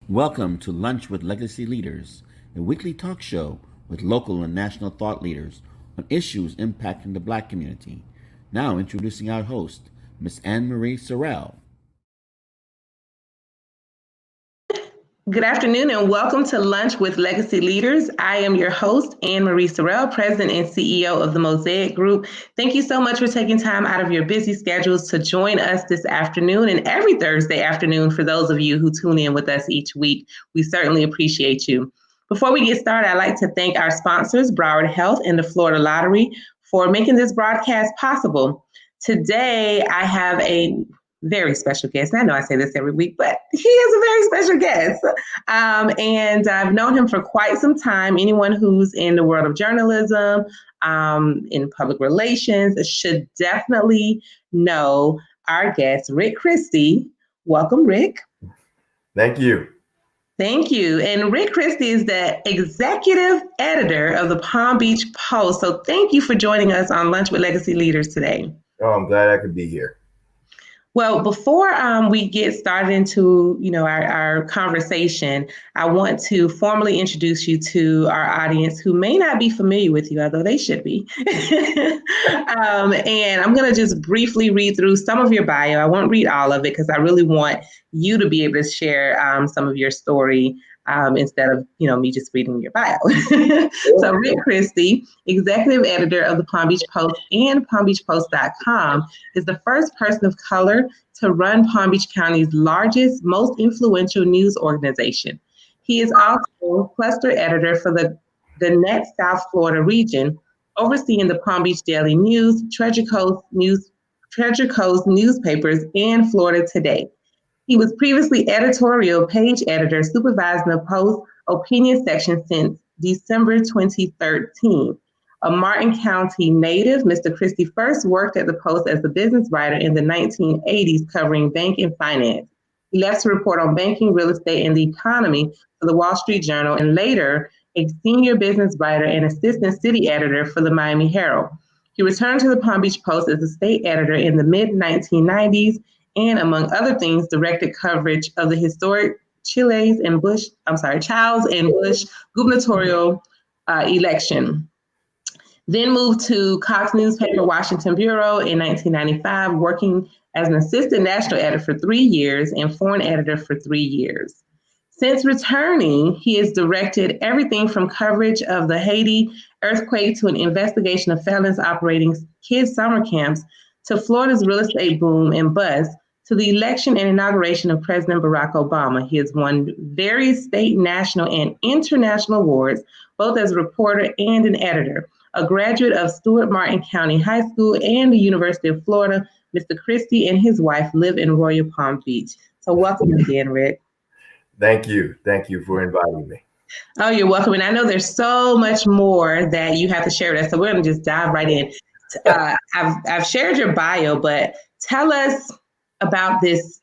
Welcome to Lunch with Legacy Leaders, a weekly talk show with local and national thought leaders on issues impacting the Black community. Now introducing our host, Miss Anne Marie Sorrell. Good afternoon and welcome to Lunch with Legacy Leaders. I am your host, Anne Marie Sorrell, President and CEO of the Mosaic Group. Thank you so much for taking time out of your busy schedules to join us this afternoon and every Thursday afternoon for those of you who tune in with us each week. We certainly appreciate you. Before we get started, I'd like to thank our sponsors, Broward Health and the Florida Lottery, for making this broadcast possible. Today, I have a very special guest. I know I say this every week, but he is a very special guest. And I've known him for quite some time. Anyone who's in the world of journalism, in public relations, should definitely know our guest, Rick Christie. Welcome, Rick. Thank you. Thank you. And Rick Christie is the executive editor of the Palm Beach Post. So thank you for joining us on Lunch with Legacy Leaders today. Oh, I'm glad I could be here. Well, before we get started into our conversation, I want to formally introduce you to our audience who may not be familiar with you, although they should be. And I'm going to just briefly read through some of your bio. I won't read all of it because I really want you to be able to share some of your story instead of me just reading your bio. So Rick Christie, executive editor of the Palm Beach Post and PalmBeachPost.com, is the first person of color to run Palm Beach County's largest, most influential news organization. He is also cluster editor for the Net South Florida region, overseeing the Palm Beach Daily News, Treasure Coast newspapers, and Florida Today. He was previously editorial page editor supervising the Post opinion section since December 2013. A Martin County native, Mr. Christie first worked at the Post as a business writer in the 1980s covering bank and finance. He left to report on banking, real estate, and the economy for the Wall Street Journal, and later a senior business writer and assistant city editor for the Miami Herald. He returned to the Palm Beach Post as a state editor in the mid-1990s and, among other things, directed coverage of the historic Childs and Bush gubernatorial election. Then moved to Cox Newspaper Washington Bureau in 1995, working as an assistant national editor for 3 years and foreign editor for 3 years. Since returning, he has directed everything from coverage of the Haiti earthquake to an investigation of felons operating kids' summer camps to Florida's real estate boom and bust to the election and inauguration of President Barack Obama. He has won various state, national, and international awards, both as a reporter and an editor. A graduate of Stuart Martin County High School and the University of Florida, Mr. Christie and his wife live in Royal Palm Beach. So welcome again, Rick. Thank you. Thank you for inviting me. Oh, you're welcome. And I know there's so much more that you have to share with us. So we're going to just dive right in. I've shared your bio, but tell us about this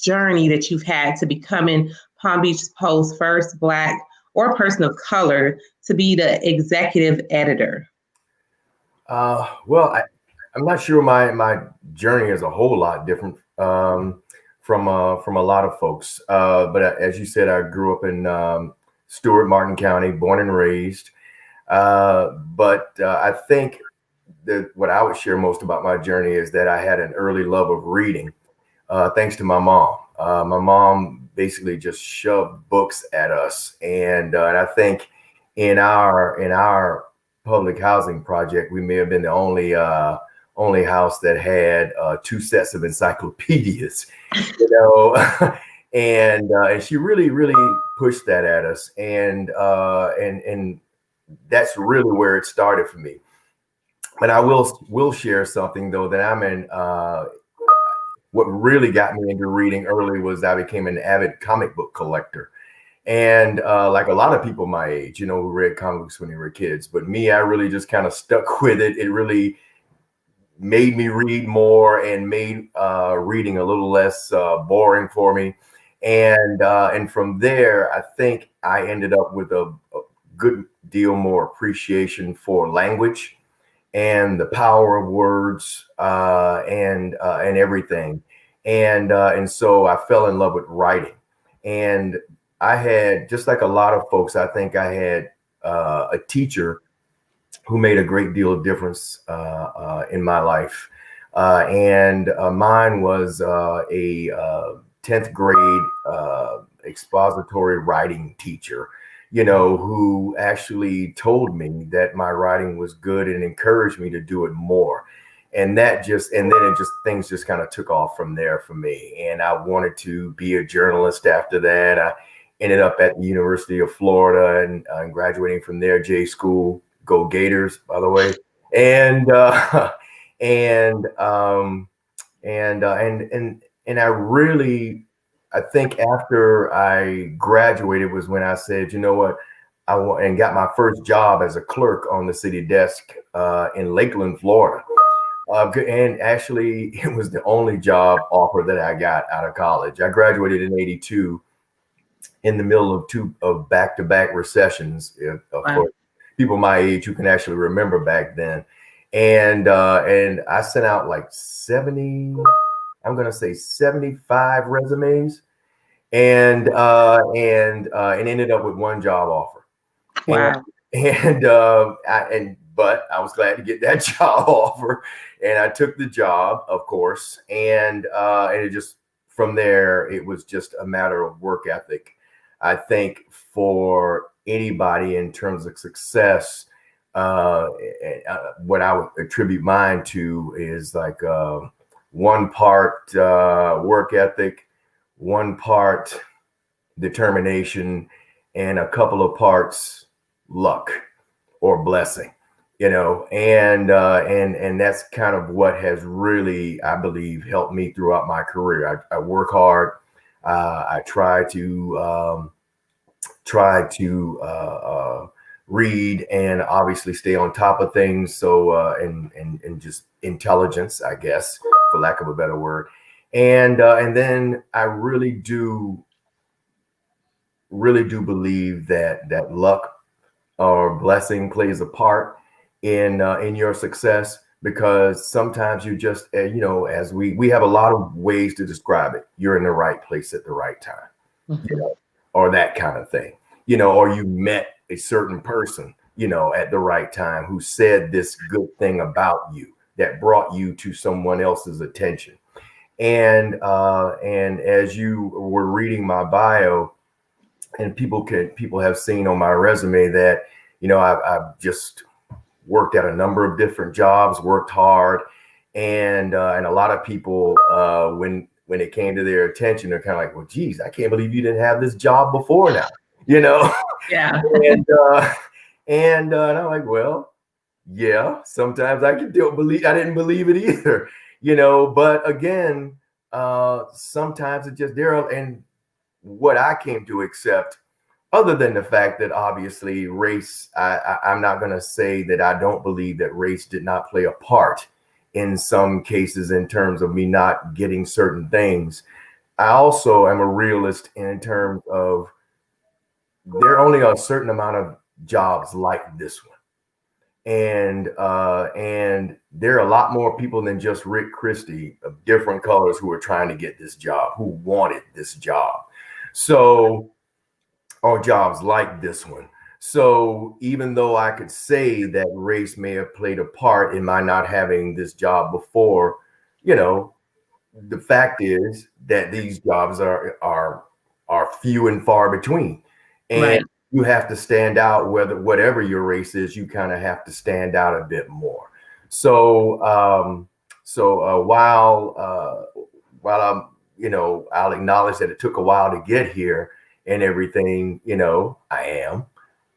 journey that you've had to becoming Palm Beach Post's first Black or person of color to be the executive editor. Well, I'm not sure my journey is a whole lot different from a lot of folks. But as you said, I grew up in Stuart Martin County, born and raised. But I think that what I would share most about my journey is that I had an early love of reading, thanks to my mom. My mom basically just shoved books at us, and I think in our public housing project, we may have been the only house that had 2 sets of encyclopedias, and she really pushed that at us, and that's really where it started for me. But I will share something though, that I'm in. What really got me into reading early was I became an avid comic book collector. And like a lot of people my age, who read comic books when they were kids. But me, I really just kind of stuck with it. It really made me read more and made reading a little less boring for me. And from there, I think I ended up with a good deal more appreciation for language and the power of words and everything. And so I fell in love with writing. And I had, just like a lot of folks, I think I had a teacher who made a great deal of difference in my life. And mine was a 10th grade expository writing teacher, who actually told me that my writing was good and encouraged me to do it more. And then things just kind of took off from there for me. And I wanted to be a journalist after that. I ended up at the University of Florida and graduating from there, J School. Go Gators, by the way. And I think after I graduated was when I said, you know what, I want, and got my first job as a clerk on the city desk in Lakeland, Florida. And actually, it was the only job offer that I got out of college. I graduated in '82 in the middle of two back-to-back recessions, for people my age who can actually remember back then. And I sent out like 75 resumes, and ended up with one job offer. Wow. But I was glad to get that job offer, and I took the job, of course, and it just, from there, it was just a matter of work ethic. I think for anybody in terms of success, what I would attribute mine to is like one part work ethic, one part determination, and a couple of parts luck or blessing, and that's kind of what has really, I believe, helped me throughout my career. I work hard. I try to read and obviously stay on top of things. So and just intelligence, I guess, for lack of a better word. And then I really do believe that luck or blessing plays a part in your success, because sometimes you just, as we have a lot of ways to describe it. You're in the right place at the right time, or that kind of thing, or you met a certain person, at the right time, who said this good thing about you that brought you to someone else's attention. And as you were reading my bio, and people have seen on my resume that, I've just worked at a number of different jobs, worked hard, and a lot of people, when it came to their attention, they're kind of like, well, geez, I can't believe you didn't have this job before now, Yeah. And I'm like, well, yeah, sometimes I didn't believe it either, but again, sometimes it just, and what I came to accept, other than the fact that obviously race, I'm not going to say that I don't believe that race did not play a part in some cases in terms of me not getting certain things. I also am a realist in terms of there are only a certain amount of jobs like this one. And there are a lot more people than just Rick Christie of different colors who are trying to get this job, who wanted this job. So, or jobs like this one. So even though I could say that race may have played a part in my not having this job before, the fact is that these jobs are few and far between. And Right. you have to stand out, whatever your race is, you kind of have to stand out a bit more. So while I'm, I'll acknowledge that it took a while to get here and everything, I am,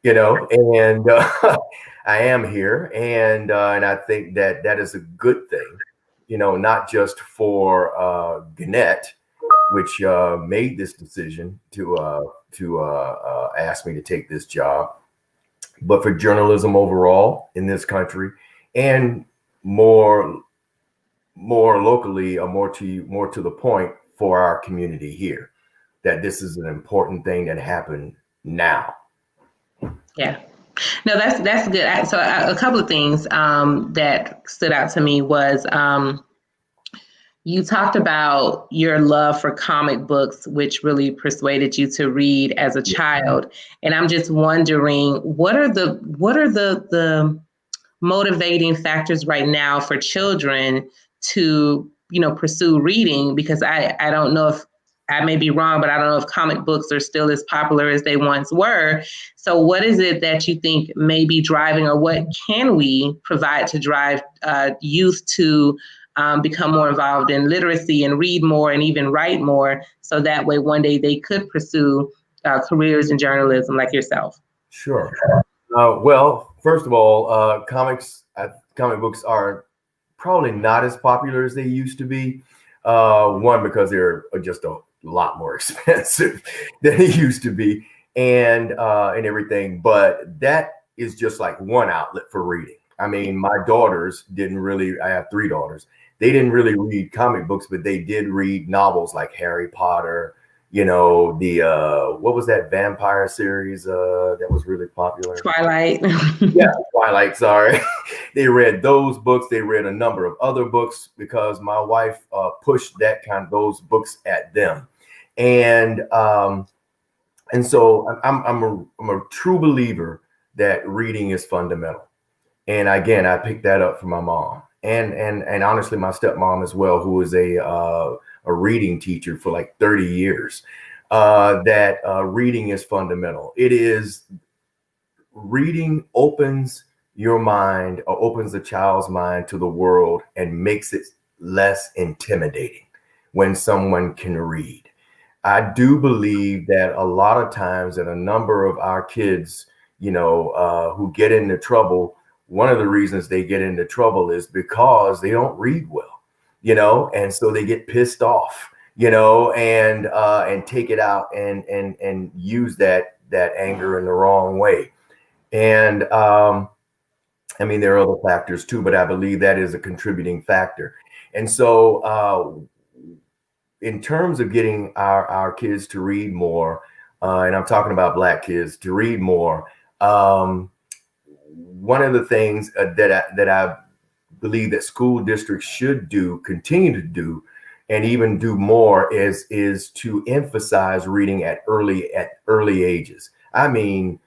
and I am here. And I think that is a good thing, not just for Gannett, which made this decision to ask me to take this job, but for journalism overall in this country, and more locally, or more to the point, for our community here, that this is an important thing that happened now. Yeah. No, that's good. A couple of things that stood out to me was You talked about your love for comic books, which really persuaded you to read as a child. And I'm just wondering, what are the motivating factors right now for children to, pursue reading? Because I don't know if I may be wrong, but I don't know if comic books are still as popular as they once were. So what is it that you think may be driving, or what can we provide to drive youth to become more involved in literacy and read more and even write more, so that way one day they could pursue careers in journalism like yourself? Sure. Well, first of all, comic books are probably not as popular as they used to be. One, because they're just a lot more expensive than they used to be, and everything. But that is just like one outlet for reading. I mean, my daughters didn't really. I have 3 daughters. They didn't really read comic books, but they did read novels like Harry Potter. The what was that vampire series that was really popular? Twilight. Yeah, Twilight, sorry. They read those books. They read a number of other books because my wife pushed those books at them. And so I'm a true believer that reading is fundamental. And again, I picked that up from my mom and honestly my stepmom as well, who was a reading teacher for like 30 years. That reading is fundamental. Reading opens your mind, or opens the child's mind to the world, and makes it less intimidating when someone can read. I do believe that a lot of times that a number of our kids, who get into trouble, one of the reasons they get into trouble is because they don't read well, and so they get pissed off, and take it out and use that anger in the wrong way. And I mean, there are other factors too, but I believe that is a contributing factor. And so in terms of getting our kids to read more, and I'm talking about Black kids to read more, one of the things that I believe that school districts should continue to do, and even do more, is to emphasize reading at early ages. I mean,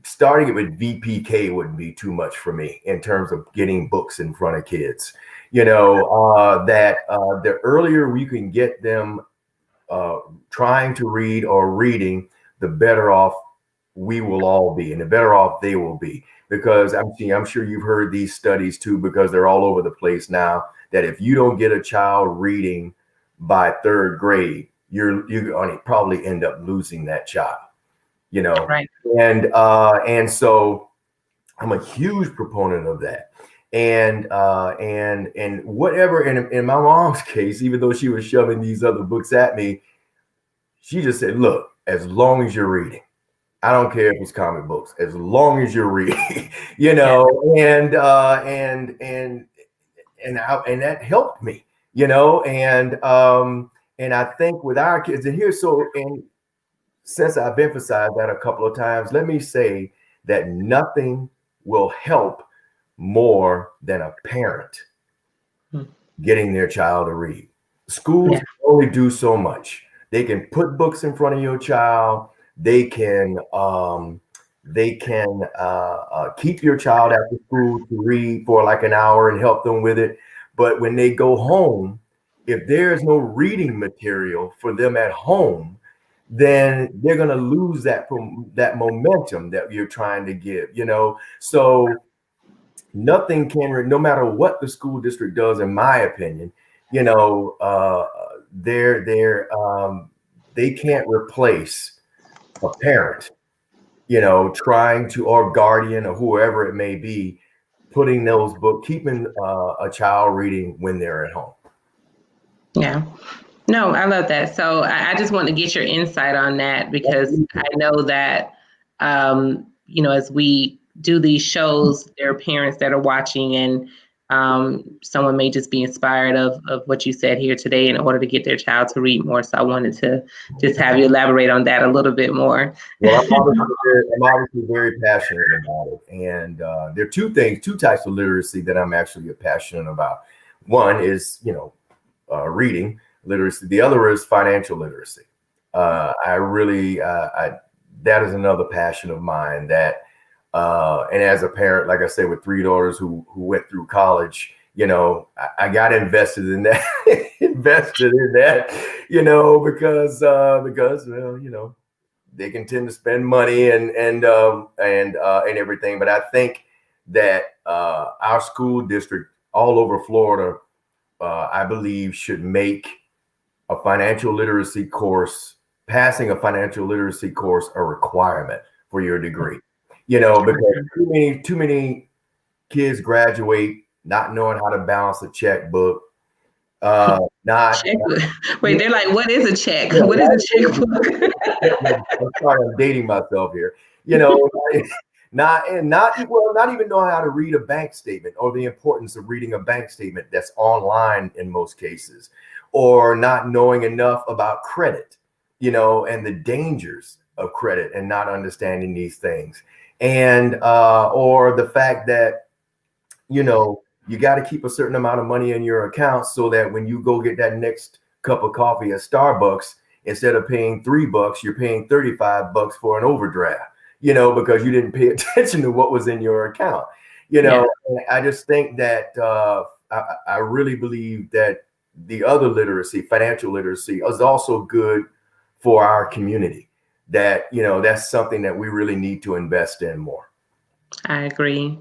starting it with VPK wouldn't be too much for me in terms of getting books in front of kids. The earlier we can get them trying to read or reading, the better off we will all be, and the better off they will be. Because I'm sure you've heard these studies too, because they're all over the place now, that if you don't get a child reading by 3rd grade, you're going to probably end up losing that child. Right. And so I'm a huge proponent of that. And whatever, in my mom's case, even though she was shoving these other books at me, she just said, look, as long as you're reading, I don't care if it's comic books, as long as you're reading, and that helped me, and I think with our kids, and since I've emphasized that a couple of times, let me say that nothing will help more than a parent getting their child to read. Schools only do so much. They can put books in front of your child. They can keep your child after school to read for like an hour and help them with it. But when they go home, if there's no reading material for them at home, then they're going to lose that momentum that you're trying to give, So nothing can, no matter what the school district does, in my opinion, they can't replace a parent, trying to, or guardian or whoever it may be, putting those books, keeping a child reading when they're at home. Yeah. No, I love that. So I just want to get your insight on that, because I know that, as we do these shows, there are parents that are watching, and someone may just be inspired of what you said here today in order to get their child to read more. So I wanted to just have you elaborate on that a little bit more. Well, I'm obviously very passionate about it. And there are two types of literacy that I'm actually passionate about. One is, reading literacy. The other is financial literacy. I really, that is another passion of mine that, and as a parent, like I said, with 3 daughters who went through college, I got invested in that, because well, they can tend to spend money and everything. But I think that our school district all over Florida, I believe, should make a financial literacy course, passing a financial literacy course, a requirement for your degree. Because too many kids graduate not knowing how to balance a checkbook. Checkbook. Wait, they're like, what is a check? What is a checkbook? I'm sorry, I'm dating myself here. Not even knowing how to read a bank statement, or the importance of reading a bank statement that's online in most cases, or not knowing enough about credit, and the dangers of credit, and not understanding these things, and or the fact that you got to keep a certain amount of money in your account so that when you go get that next cup of coffee at Starbucks, instead of paying $3, you're paying $35 for an overdraft, because you didn't pay attention to what was in your account. And I just think that I really believe that the other literacy, financial literacy, is also good for our community. That, that's something that we really need to invest in more. I agree.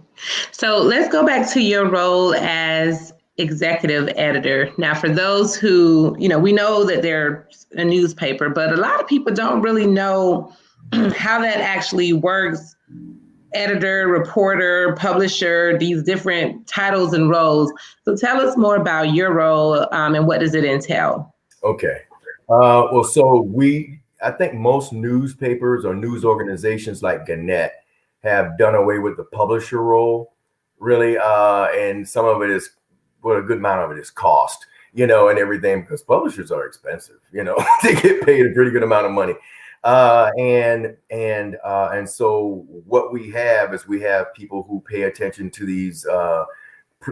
So let's go back to your role as executive editor. Now, for those who, we know that they're a newspaper, but a lot of people don't really know how that actually works. Editor, reporter, publisher, these different titles and roles. So tell us more about your role and what does it entail? Okay. I think most newspapers or news organizations like Gannett have done away with the publisher role, really. And some of it is, a good amount of it is cost, and everything, because publishers are expensive, they get paid a pretty good amount of money. And so what we have is people who pay attention to these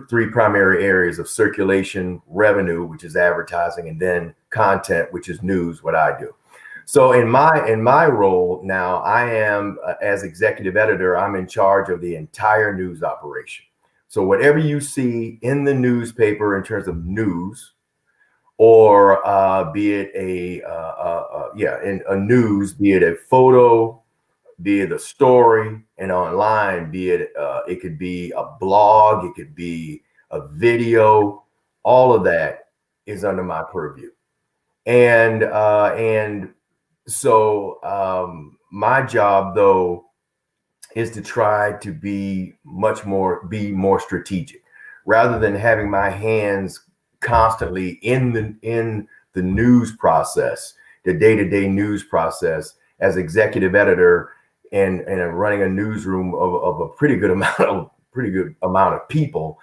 3 primary areas of circulation, revenue, which is advertising, and then content, which is news, what I do. So in my role now, I am as executive editor, I'm in charge of the entire news operation. So whatever you see in the newspaper in terms of news, or be it in a news, be it a photo, be it a story, and online, be it it could be a blog, it could be a video, all of that is under my purview. And so my job, though, is to try to be more strategic, rather than having my hands constantly in the news process, the day-to-day news process as executive editor, and running a newsroom of a pretty good amount of people.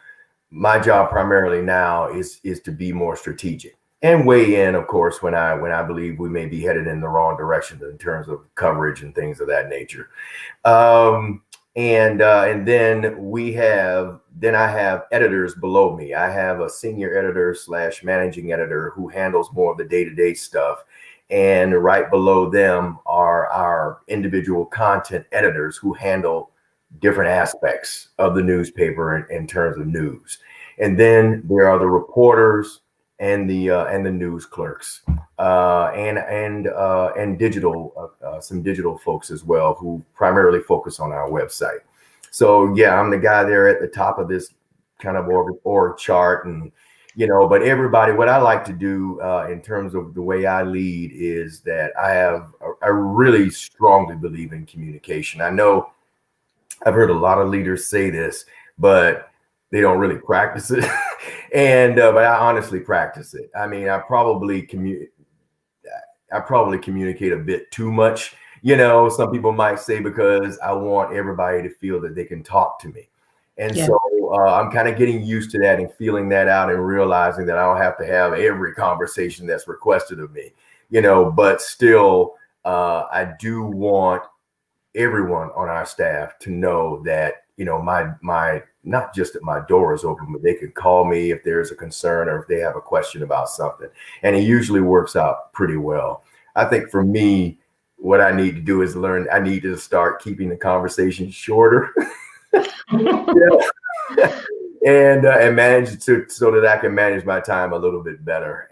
My job primarily now is to be more strategic and weigh in, of course, when I believe we may be headed in the wrong direction in terms of coverage and things of that nature. And then I have editors below me. I have a senior editor / managing editor who handles more of the day-to-day stuff. And right below them are our individual content editors who handle different aspects of the newspaper in terms of news. And then there are the reporters and the news clerks, and digital, some digital folks as well, who primarily focus on our website. So yeah, I'm the guy there at the top of this kind of org chart, and but everybody, what I like to do in terms of the way I lead is that I really strongly believe in communication. I know I've heard a lot of leaders say this, but they don't really practice it. And but I honestly practice it. I mean, I probably communicate a bit too much. Some people might say, because I want everybody to feel that they can talk to me. And so I'm kind of getting used to that and feeling that out and realizing that I don't have to have every conversation that's requested of me, but still, I do want everyone on our staff to know that, my not just that my door is open, but they can call me if there's a concern or if they have a question about something. And it usually works out pretty well. I think for me, what I need to do is I need to start keeping the conversation shorter. And manage so that I can manage my time a little bit better.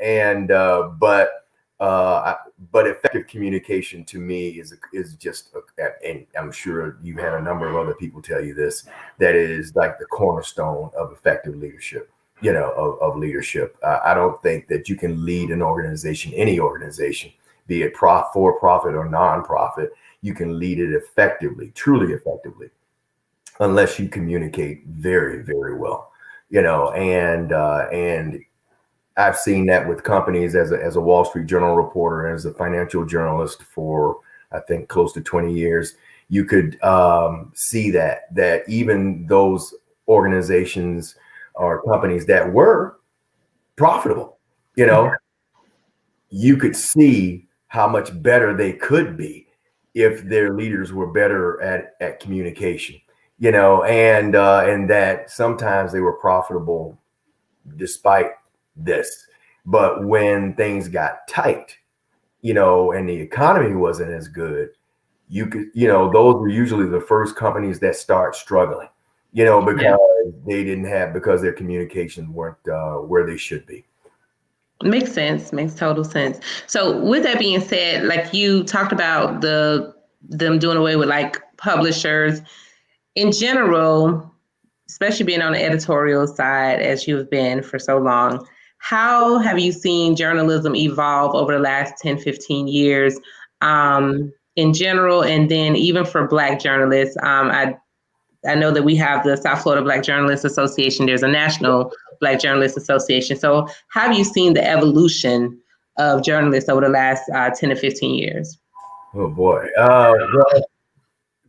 But effective communication to me is just, and I'm sure you've had a number of other people tell you this, that is like the cornerstone of effective leadership, of leadership. I don't think that you can lead an organization, any organization, be it for-profit or nonprofit. You can lead it effectively, truly effectively, unless you communicate very, very well, and I've seen that with companies as a Wall Street Journal reporter, as a financial journalist for, I think, close to 20 years. You could see that even those organizations or companies that were profitable, you could see how much better they could be if their leaders were better at communication, and that sometimes they were profitable despite this. But when things got tight, and the economy wasn't as good, those were usually the first companies that start struggling, because their communications weren't where they should be. Makes sense. Makes total sense. So with that being said, like you talked about them doing away with like publishers in general, especially being on the editorial side as you've been for so long. How have you seen journalism evolve over the last 10, 15 years in general? And then even for Black journalists, I know that we have the South Florida Black Journalists Association. There's a National Black Journalists Association. So how have you seen the evolution of journalists over the last 10 to 15 years? Oh, boy. Well,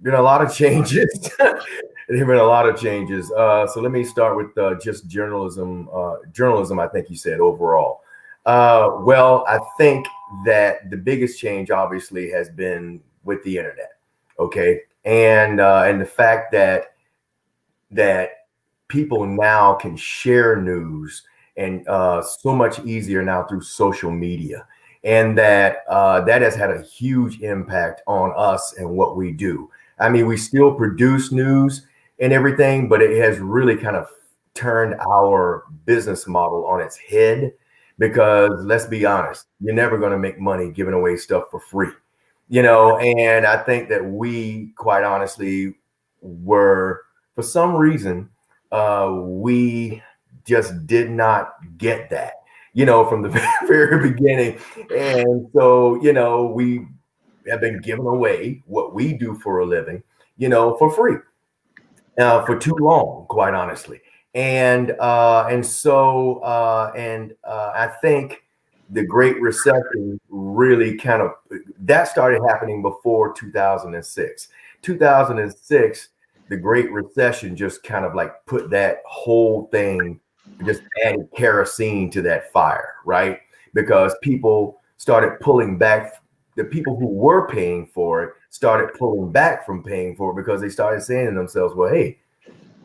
been a lot of changes. There have been a lot of changes. So let me start with just journalism. Journalism, I think you said overall. Well, I think that the biggest change obviously has been with the internet. Okay. And the fact that people now can share news and so much easier now through social media. And that has had a huge impact on us and what we do. I mean, we still produce news and everything, but it has really kind of turned our business model on its head, because let's be honest, you're never going to make money giving away stuff for free, and I think that we, quite honestly, were, for some reason, we just did not get that, from the very beginning. And so, we have been giving away what we do for a living, for free, for too long, quite honestly. And so I think the Great Recession really that started happening before 2006. 2006, the Great Recession just kind of like put that whole thing, just added kerosene to that fire, right? Because people started pulling back. The people who were paying for it started pulling back from paying for it, because they started saying to themselves, well, hey,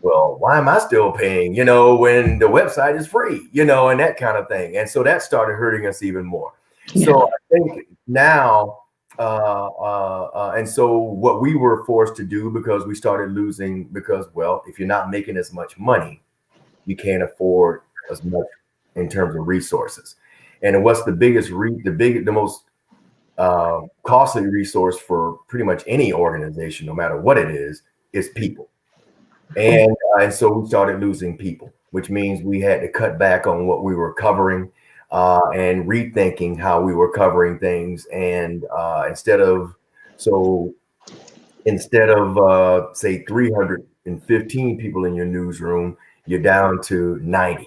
why am I still paying, when the website is free, and that kind of thing. And so that started hurting us even more. Yeah. So I think now, and so what we were forced to do, because we started losing, because, well, if you're not making as much money, you can't afford as much in terms of resources. And what's the most costly resource for pretty much any organization, no matter what it is people. And so we started losing people, which means we had to cut back on what we were covering and rethinking how we were covering things. And instead of say 315 people in your newsroom, you're down to 90.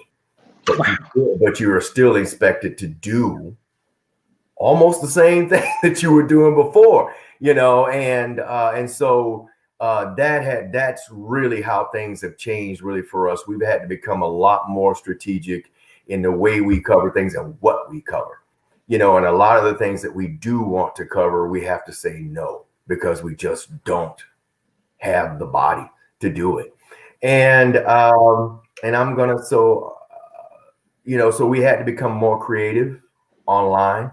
But you are still expected to do almost the same thing that you were doing before, and so that's really how things have changed really for us. We've had to become a lot more strategic in the way we cover things and what we cover, and a lot of the things that we do want to cover, we have to say no, because we just don't have the body to do it. And I'm gonna so we had to become more creative online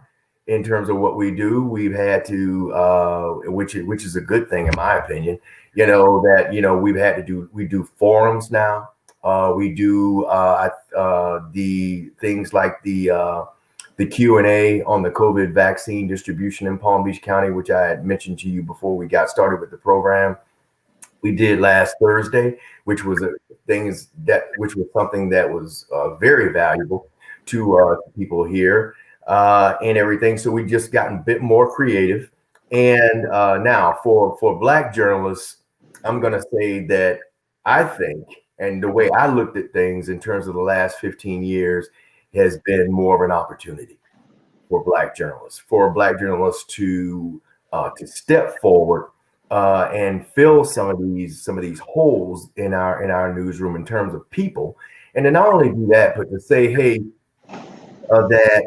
in terms of what we do. We've had to, which is a good thing in my opinion. We do forums now. We do the things like the Q&A on the COVID vaccine distribution in Palm Beach County, which I had mentioned to you before we got started with the program. We did last Thursday, which was something that was very valuable to people here and everything. So we just gotten a bit more creative. And now for Black journalists, I'm going to say that I think, and the way I looked at things in terms of the last 15 years, has been more of an opportunity for Black journalists, to step forward and fill some of these holes in our newsroom in terms of people, and to not only do that, but to say, hey, that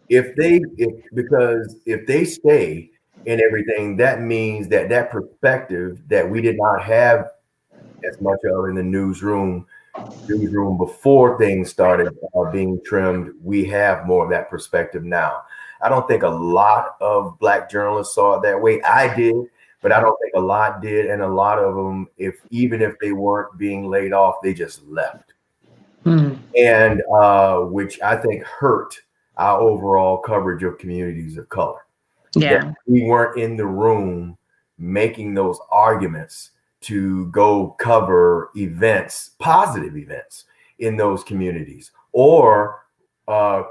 if they stay in everything, that means that perspective that we did not have as much of in the newsroom before things started being trimmed, we have more of that perspective now. I don't think a lot of Black journalists saw it that way. I did, but I don't think a lot did. And a lot of them, even if they weren't being laid off, they just left. And which I think hurt our overall coverage of communities of color. Yeah. That we weren't in the room making those arguments to go cover events, positive events in those communities, or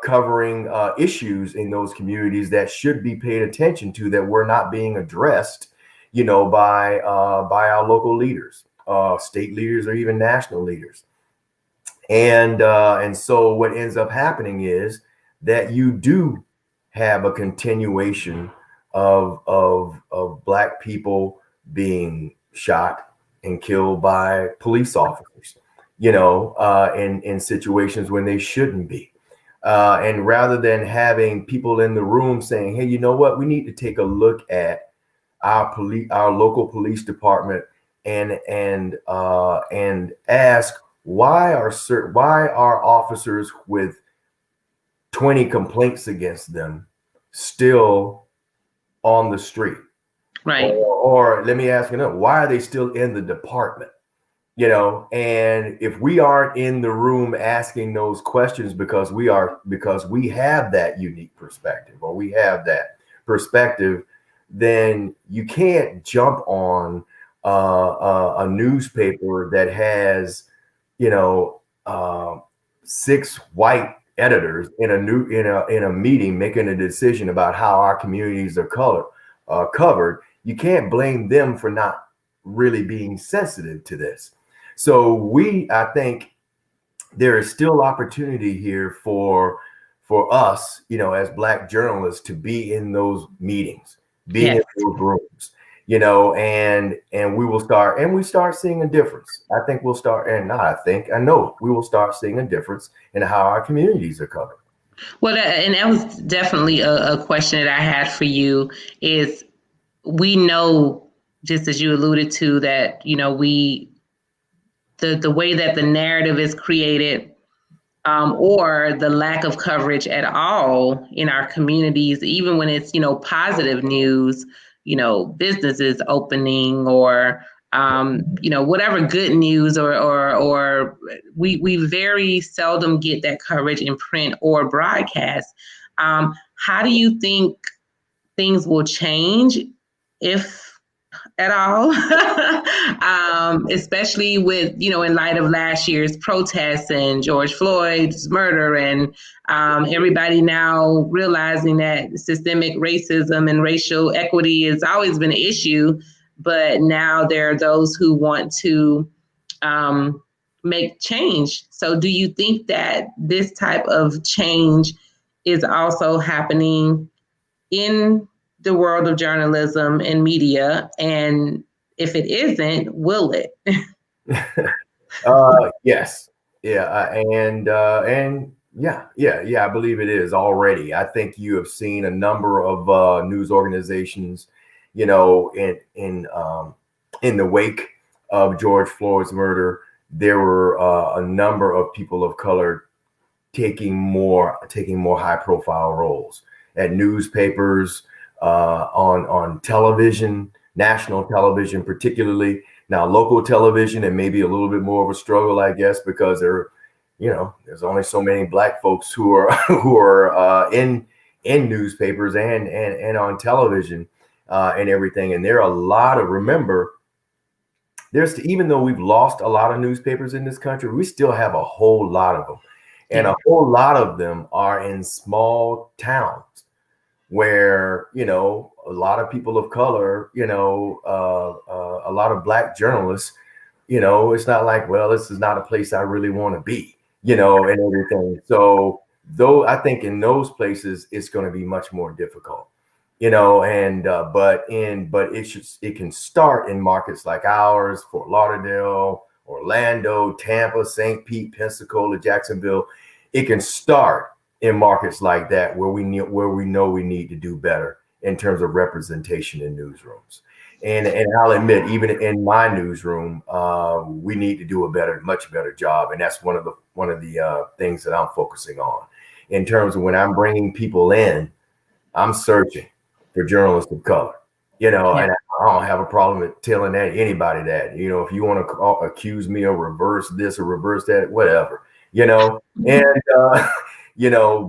covering issues in those communities that should be paid attention to, that were not being addressed, by our local leaders, state leaders, or even national leaders. And so what ends up happening is that you do have a continuation of Black people being shot and killed by police officers, in situations when they shouldn't be. And rather than having people in the room saying, hey, you know what, we need to take a look at our local police department and ask, why are officers with 20 complaints against them still on the street? Right. Or let me ask you another, why are they still in the department? And if we aren't in the room asking those questions because we have that unique perspective, or we have that perspective, then you can't jump on a newspaper that has 6 white editors in a meeting making a decision about how our communities are covered. You can't blame them for not really being sensitive to this. So I think there is still opportunity here for us, as Black journalists, to be in those meetings, be in those rooms, and we start seeing a difference. I think we'll start, and not I think, I know we will start seeing a difference in how our communities are covered. Well, and that was definitely a question that I had for you. Is, we know, just as you alluded to, that the way that the narrative is created, or the lack of coverage at all in our communities, even when it's positive news, businesses opening, or whatever good news, or we very seldom get that coverage in print or broadcast. How do you think things will change, if at all, especially with, in light of last year's protests and George Floyd's murder, and everybody now realizing that systemic racism and racial equity has always been an issue, but now there are those who want to make change. So do you think that this type of change is also happening in the world of journalism and media? And if it isn't, will it? Yes. Yeah. And I believe it is already. I think you have seen a number of news organizations, in the wake of George Floyd's murder, there were a number of people of color taking more high profile roles at newspapers, on television, national television, particularly. Now, local television, and maybe a little bit more of a struggle, I guess, because there's only so many Black folks who are in newspapers and on television, and everything. And there are a lot of, remember, even though we've lost a lot of newspapers in this country, we still have a whole lot of them. And a whole lot of them are in small towns where, a lot of people of color, a lot of Black journalists, it's not like, well, this is not a place I really want to be, and everything. So though I think in those places, it's going to be much more difficult, but it can start in markets like ours, Fort Lauderdale, Orlando, Tampa, St. Pete, Pensacola, Jacksonville. It can start in markets like that where we know we need to do better in terms of representation in newsrooms. And I'll admit, even in my newsroom, we need to do much better job. And that's one of the things that I'm focusing on in terms of when I'm bringing people in. I'm searching for journalists of color, and I don't have a problem with telling anybody that, if you want to accuse me of reverse this or reverse that, whatever, and,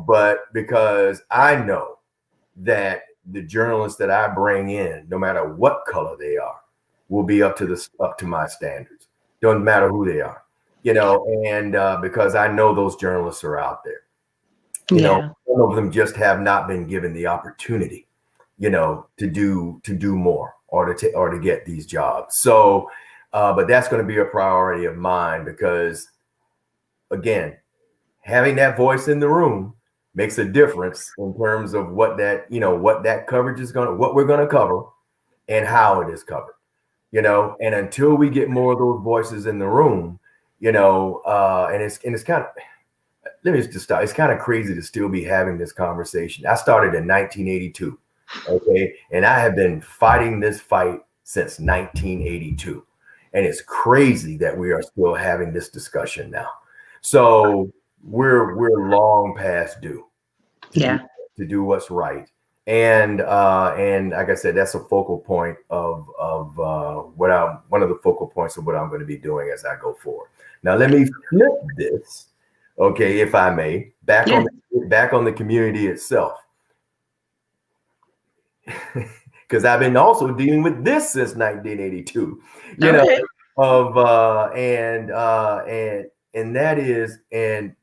but because I know that the journalists that I bring in, no matter what color they are, will be up to my standards. Doesn't matter who they are, and because I know those journalists are out there. Some of them just have not been given the opportunity, to do more or to get these jobs. So, but that's going to be a priority of mine because, again, having that voice in the room makes a difference in terms of what that coverage is what we're going to cover and how it is covered, and until we get more of those voices in the room, and it's kind of, let me just start. It's kind of crazy to still be having this conversation. I started in 1982. Okay. And I have been fighting this fight since 1982. And it's crazy that we are still having this discussion now. So we're long past due to do what's right. And like I said, that's a focal point of one of the focal points of what I'm going to be doing as I go forward. Now, let me flip this. Okay, if I may, back on the community itself, because I've been also dealing with this since 1982. And that is, and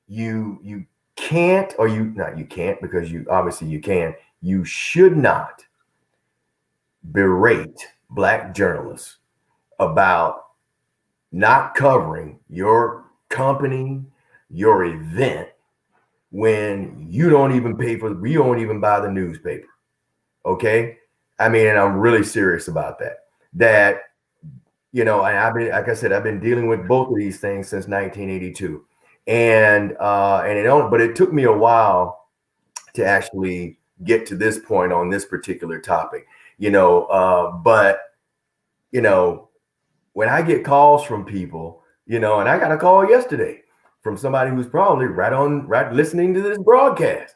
you can't, or you can't, because you obviously you can. You should not berate Black journalists about not covering your company, your event, when you don't even you don't even buy the newspaper. Okay. I mean, and I'm really serious about that, and I've been, like I said, I've been dealing with both of these things since 1982. But it took me a while to actually get to this point on this particular topic, but when I get calls from people, and I got a call yesterday from somebody who's probably right listening to this broadcast,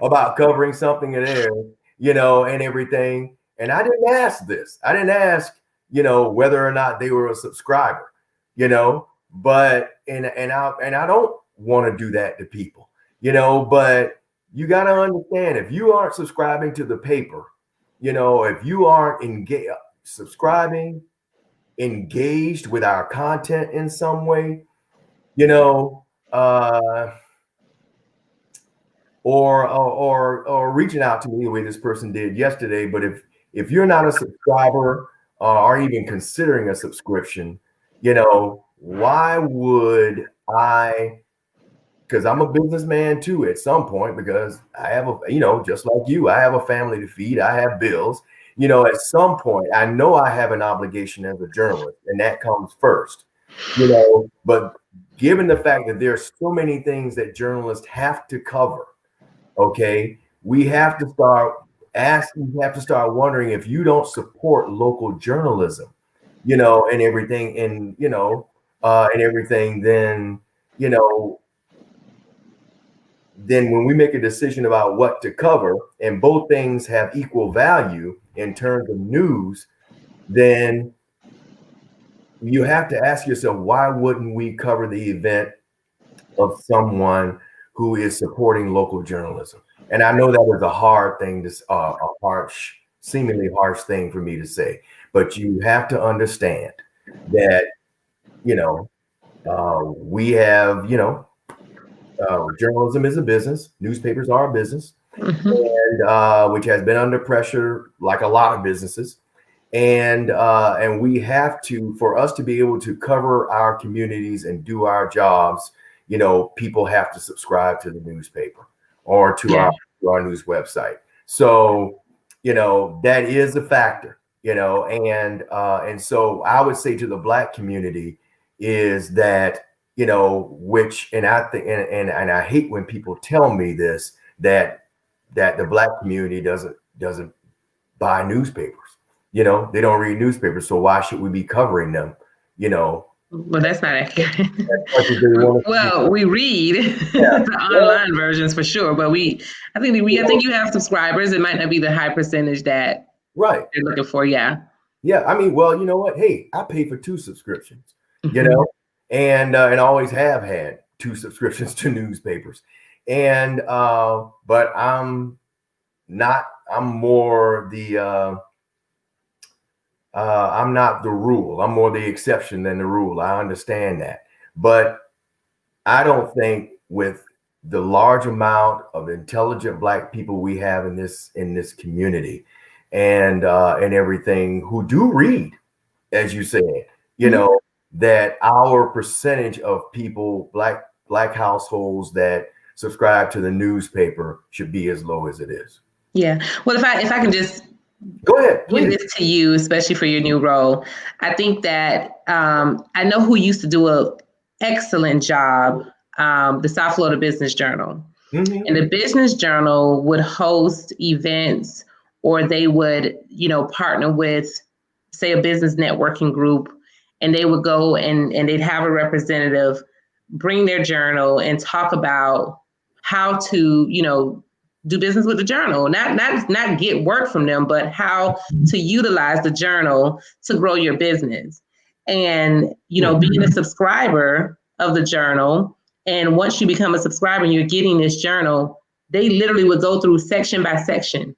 about covering something in there, and everything. And I didn't ask this. I didn't ask, whether or not they were a subscriber, but and I don't want to do that to people, but you got to understand, if you aren't subscribing to the paper, if you aren't engaged with our content in some way, or reaching out to me the way this person did yesterday. But if you're not a subscriber or even considering a subscription, why would I? Because I'm a businessman too at some point, because I have just like you, I have a family to feed, I have bills. At some point, I know I have an obligation as a journalist, and that comes first, but given the fact that there's so many things that journalists have to cover, okay, we have to start you have to start wondering if you don't support local journalism, you know, and everything, and and everything, then you know, then when we make a decision about what to cover, and both things have equal value in terms of news, then you have to ask yourself, why wouldn't we cover the event of someone who is supporting local journalism? And I know that is a hard thing, seemingly harsh thing for me to say, but you have to understand that, we have, journalism is a business, newspapers are a business, and which has been under pressure like a lot of businesses. And we have to, for us to be able to cover our communities and do our jobs, people have to subscribe to the newspaper or to our news website. So, that is a factor, and so I would say to the Black community is that, which, and I think, and I hate when people tell me this, that the Black community doesn't buy newspapers. They don't read newspapers, so why should we be covering them? Well, that's not accurate. Well, we read the online versions for sure, but I think you have subscribers. It might not be the high percentage that they're looking for. Yeah. Yeah. I mean, well, you know what? Hey, I pay for 2 subscriptions, and always have had 2 subscriptions to newspapers. And but I'm more the I'm not the rule. I'm more the exception than the rule. I understand that. But I don't think, with the large amount of intelligent Black people we have in this community, and everything, who do read, as you said, that our percentage of people, Black households that subscribe to the newspaper, should be as low as it is. Yeah. Well, if I can just go ahead, please. Give this to you, especially for your new role. I think that I know who used to do an excellent job, the South Florida Business Journal. And the Business Journal would host events, or they would, partner with, say, a business networking group, and they would go and they'd have a representative bring their journal and talk about how to, do business with the journal, not get work from them, but how to utilize the journal to grow your business. And, being a subscriber of the journal, and once you become a subscriber and you're getting this journal, they literally would go through section by section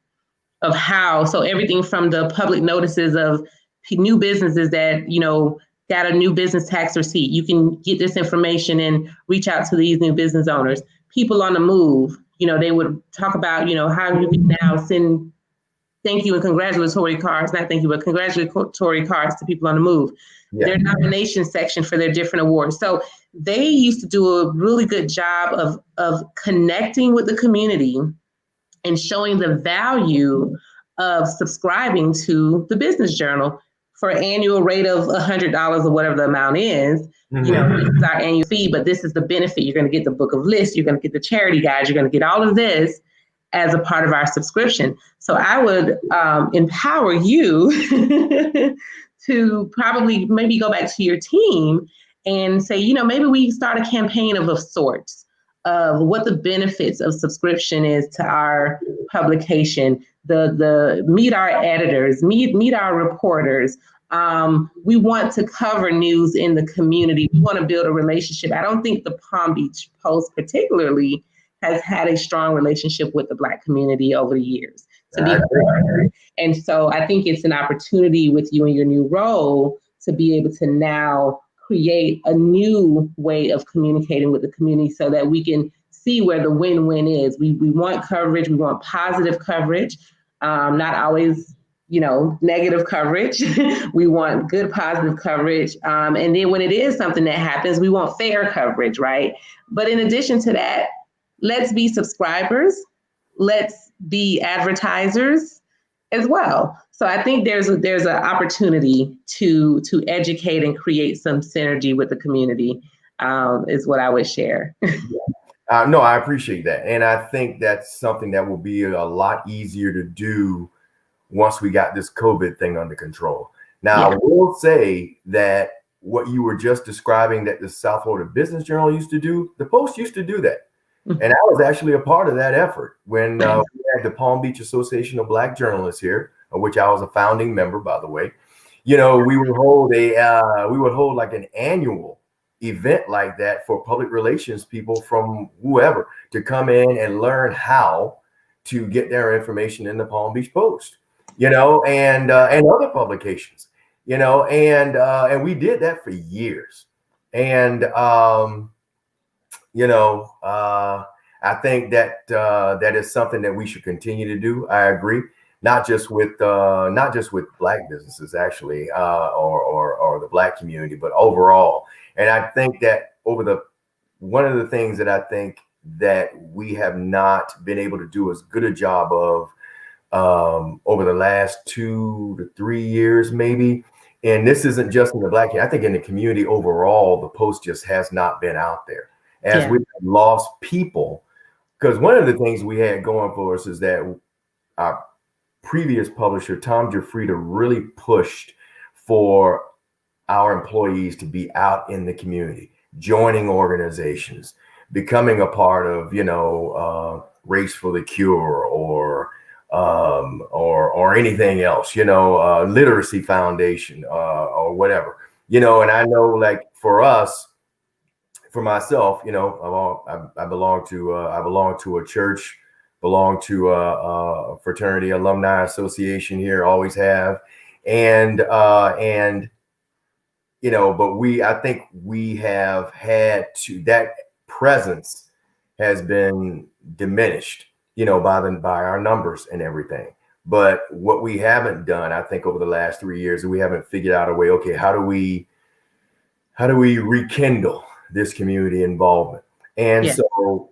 of how, so everything from the public notices of new businesses that, got a new business tax receipt. You can get this information and reach out to these new business owners. People on the move, they would talk about, how you can now send thank you and congratulatory cards, not thank you, but congratulatory cards to people on the move. Their nomination section for their different awards. So they used to do a really good job of connecting with the community and showing the value of subscribing to the Business Journal for an annual rate of $100 or whatever the amount is. This is our annual fee, but this is the benefit. You're going to get the book of lists. You're going to get the charity guides. You're going to get all of this as a part of our subscription. So I would empower you to probably maybe go back to your team and say, maybe we start a campaign of sorts of what the benefits of subscription is to our publication. The meet our editors, meet our reporters. We want to cover news in the community. We want to build a relationship. I don't think the Palm Beach Post particularly has had a strong relationship with the Black community over the years. And so I think it's an opportunity with you in your new role to be able to now create a new way of communicating with the community so that we can see where the win-win is. We want coverage. We want positive coverage, not always, negative coverage. We want good, positive coverage. And then when it is something that happens, we want fair coverage, right? But in addition to that, let's be subscribers. Let's be advertisers as well. So I think there's an opportunity to educate and create some synergy with the community, is what I would share. No, I appreciate that. And I think that's something that will be a lot easier to do once we got this COVID thing under control. Now, I will say that what you were just describing that the South Florida Business Journal used to do, the Post used to do that. And I was actually a part of that effort when we had the Palm Beach Association of Black Journalists here, of which I was a founding member, by the way. We would hold like an annual event like that for public relations people from whoever to come in and learn how to get their information in the Palm Beach Post, and other publications, and we did that for years. And I think that that is something that we should continue to do. I agree, not just with Black businesses actually, or the Black community, but overall. And I think that one of the things that I think that we have not been able to do as good a job of over the last 2 to 3 years, maybe. And this isn't just in the Black community. I think in the community overall, the Post just has not been out there as we've lost people. Because one of the things we had going for us is that our previous publisher, Tom Jafrida, really pushed for our employees to be out in the community, joining organizations, becoming a part of, Race for the Cure or anything else, Literacy Foundation or whatever, and I know, like, for us, for myself, I belong to a church, belong to a fraternity, alumni association here, always have, and but I think we have had to, that presence has been diminished, by our numbers and everything. But what we haven't done, I think, over the last 3 years, we haven't figured out a way. Okay, how do we rekindle this community involvement? And so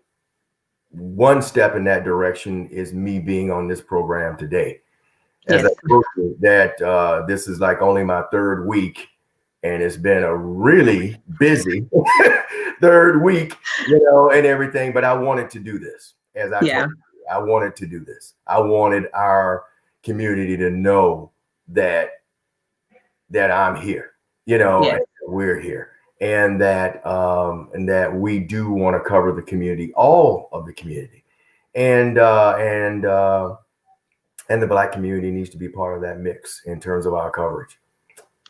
one step in that direction is me being on this program today. As I told you, that this is like only my third week, and it's been a really busy third week, and everything. But I wanted to do this. As I told you, I wanted to do this. I wanted our community to know that I'm here, and we're here, and that we do want to cover the community, all of the community, and the Black community needs to be part of that mix in terms of our coverage.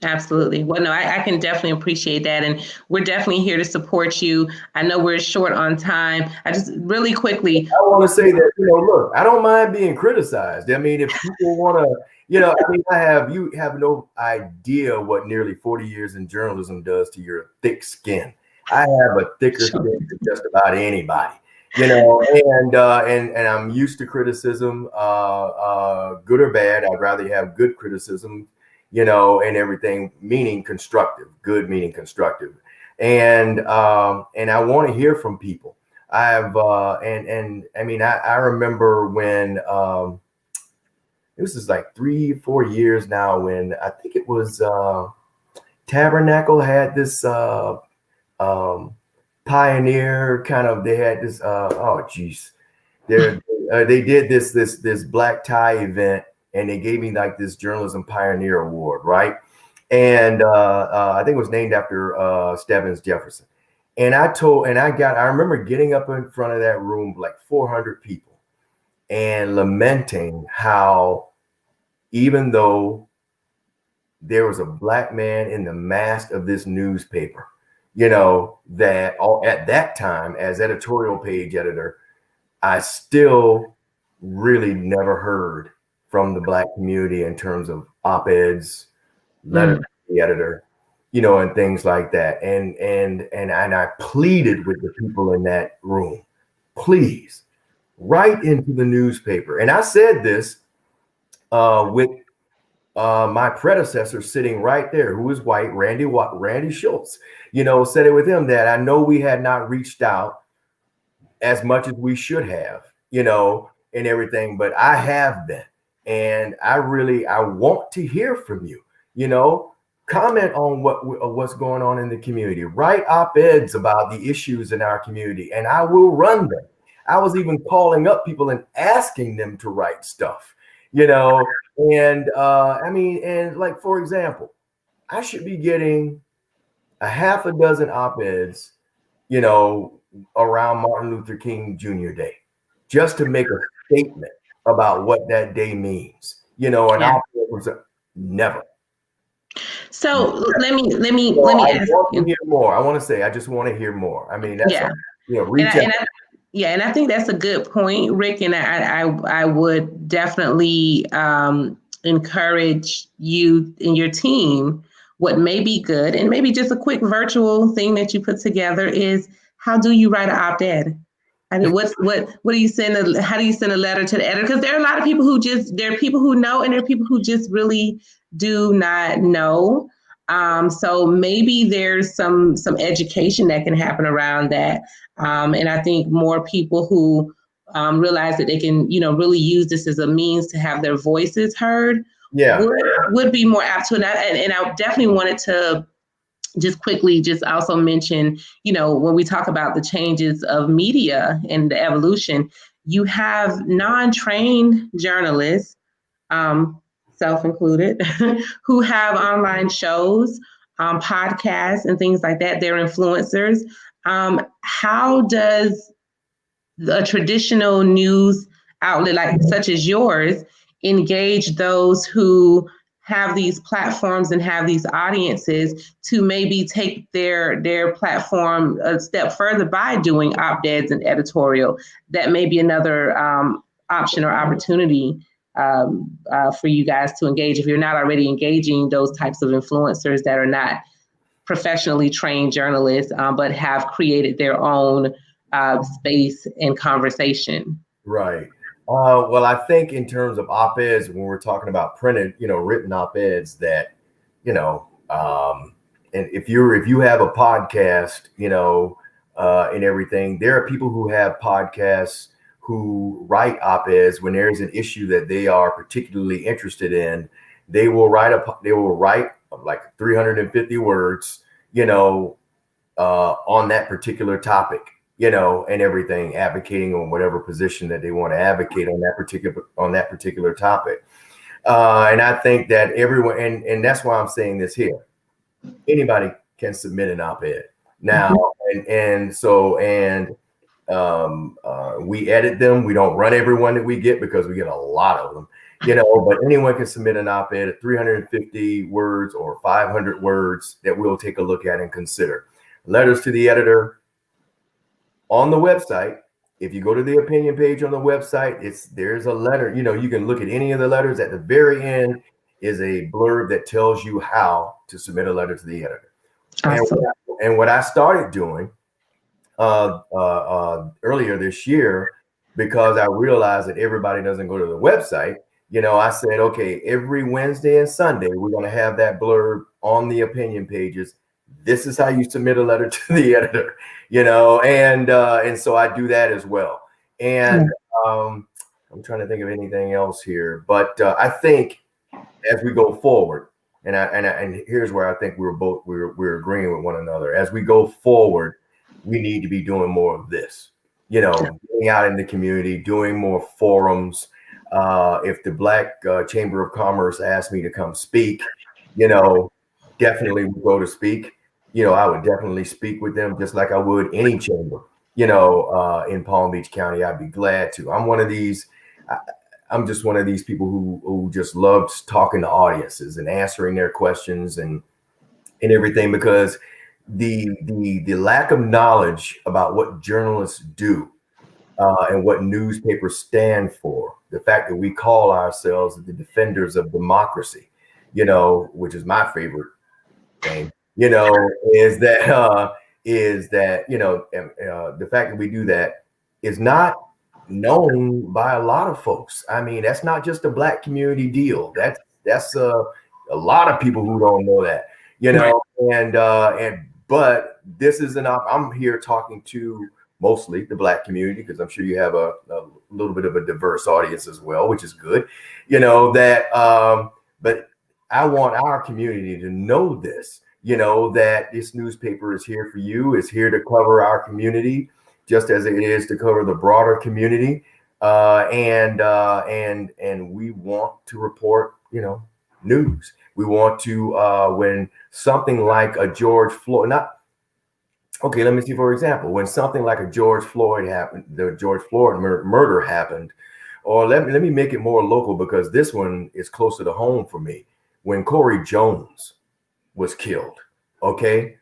Absolutely. Well, no, I can definitely appreciate that. And we're definitely here to support you. I know we're short on time. I just really quickly, I want to say that, look, I don't mind being criticized. I mean, if people want to, you have no idea what nearly 40 years in journalism does to your thick skin. I have a thicker skin than just about anybody, and I'm used to criticism, good or bad. I'd rather have good criticism, and everything, meaning constructive, good meaning constructive. And I want to hear from people. I remember when this is like 3-4 years now, when I think it was Tabernacle had this pioneer kind of, they had this they did this black tie event, and they gave me like this Journalism Pioneer Award, right? And I think it was named after Stebbins Jefferson. And I remember getting up in front of that room, like 400 people, and lamenting how, even though there was a Black man in the mast of this newspaper, that at that time, as editorial page editor, I still really never heard from the Black community in terms of op-eds, letter to the editor, and things like that. And I pleaded with the people in that room, please write into the newspaper. And I said this with my predecessor sitting right there, who was white, Randy Schultz, said it with him, that I know we had not reached out as much as we should have, and everything, but I have been. And I want to hear from you, comment on what's going on in the community. Write op-eds about the issues in our community, and I will run them. I was even calling up people and asking them to write stuff, and and like, for example, I should be getting a half a dozen op-eds, around Martin Luther King Jr. Day, just to make a statement about what that day means, and op-ed was never. So let me I ask want you. to hear more. I just want to hear more. I mean, that's reach out. And I think that's a good point, Rick. And I would definitely encourage you and your team. What may be good, and maybe just a quick virtual thing that you put together, is how do you write an op-ed? I mean, what do you send? How do you send a letter to the editor? Because there are a lot of people there are people who know, and there are people who just really do not know. So maybe there's some education that can happen around that. And I think more people who realize that they can, really use this as a means to have their voices heard would be more apt to it. And I definitely wanted to just quickly also mention, when we talk about the changes of media and the evolution, you have non-trained journalists, self-included, who have online shows, podcasts, and things like that. They're influencers. How does a traditional news outlet such as yours engage those who have these platforms and have these audiences to maybe take their platform a step further by doing op-eds and editorial? That may be another option or opportunity for you guys to engage if you're not already engaging those types of influencers that are not professionally trained journalists, but have created their own space and conversation. Right. Well, I think in terms of op-eds, when we're talking about printed, written op-eds, that, and if you have a podcast, and everything, there are people who have podcasts who write op-eds when there's an issue that they are particularly interested in. They will write like 350 words, on that particular topic, and everything, advocating on whatever position that they want to advocate on that particular topic. And I think that everyone, and that's why I'm saying this here, anybody can submit an op-ed now. We edit them. We don't run everyone that we get because we get a lot of them, but anyone can submit an op-ed at 350 words or 500 words that we'll take a look at and consider. Letters to the editor on the website. If you go to the opinion page on the website, there's a letter. You can look at any of the letters. At the very end is a blurb that tells you how to submit a letter to the editor. Awesome. And what I started doing earlier this year, because I realized that everybody doesn't go to the website, I said, okay, every Wednesday and Sunday, we're going to have that blurb on the opinion pages. This is how you submit a letter to the editor, and so I do that as well. And I'm trying to think of anything else here, but I think as we go forward, and here's where I think we're agreeing with one another. As we go forward, we need to be doing more of this, getting out in the community, doing more forums. If the Black Chamber of Commerce asked me to come speak, definitely go to speak. I would definitely speak with them just like I would any chamber, in Palm Beach County. I'd be glad to. I'm just one of these people who just loves talking to audiences and answering their questions and everything, because the lack of knowledge about what journalists do and what newspapers stand for, the fact that we call ourselves the defenders of democracy, which is my favorite thing, is that the fact that we do that is not known by a lot of folks. I mean, that's not just a Black community deal. That's a lot of people who don't know that, but this is I'm here talking to mostly the Black community, because I'm sure you have a little bit of a diverse audience as well, which is good, but I want our community to know this, that this newspaper is here for you, is here to cover our community, just as it is to cover the broader community. And we want to report, news. We want to, when something like a George Floyd, okay, let me see, for example, when something like a George Floyd happened, the George Floyd murder happened, or let me make it more local, because this one is closer to home for me. When Corey Jones was killed, okay,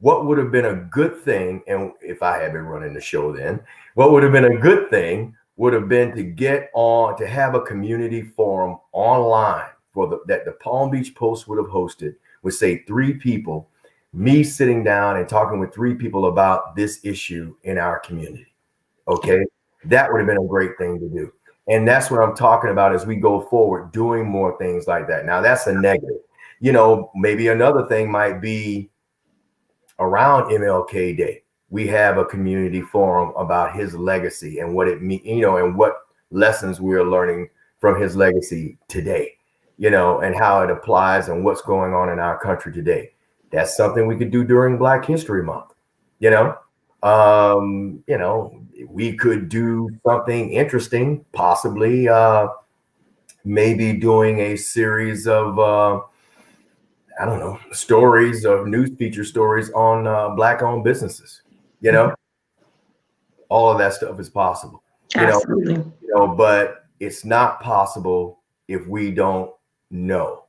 what would have been a good thing, and if I had been running the show then, what would have been a good thing would have been to have a community forum online that the Palm Beach Post would have hosted, with say 3 people, me sitting down and talking with 3 people about this issue in our community. Okay, that would have been a great thing to do. And that's what I'm talking about as we go forward, doing more things like that. Now, that's a negative. Maybe another thing might be around MLK Day. We have a community forum about his legacy and what it means, and what lessons we're learning from his legacy today, and how it applies and what's going on in our country today. That's something we could do during Black History Month. We could do something interesting, possibly, maybe doing a series of, I don't know, stories of news feature stories on Black-owned businesses. All of that stuff is possible. Absolutely. But it's not possible if we don't know.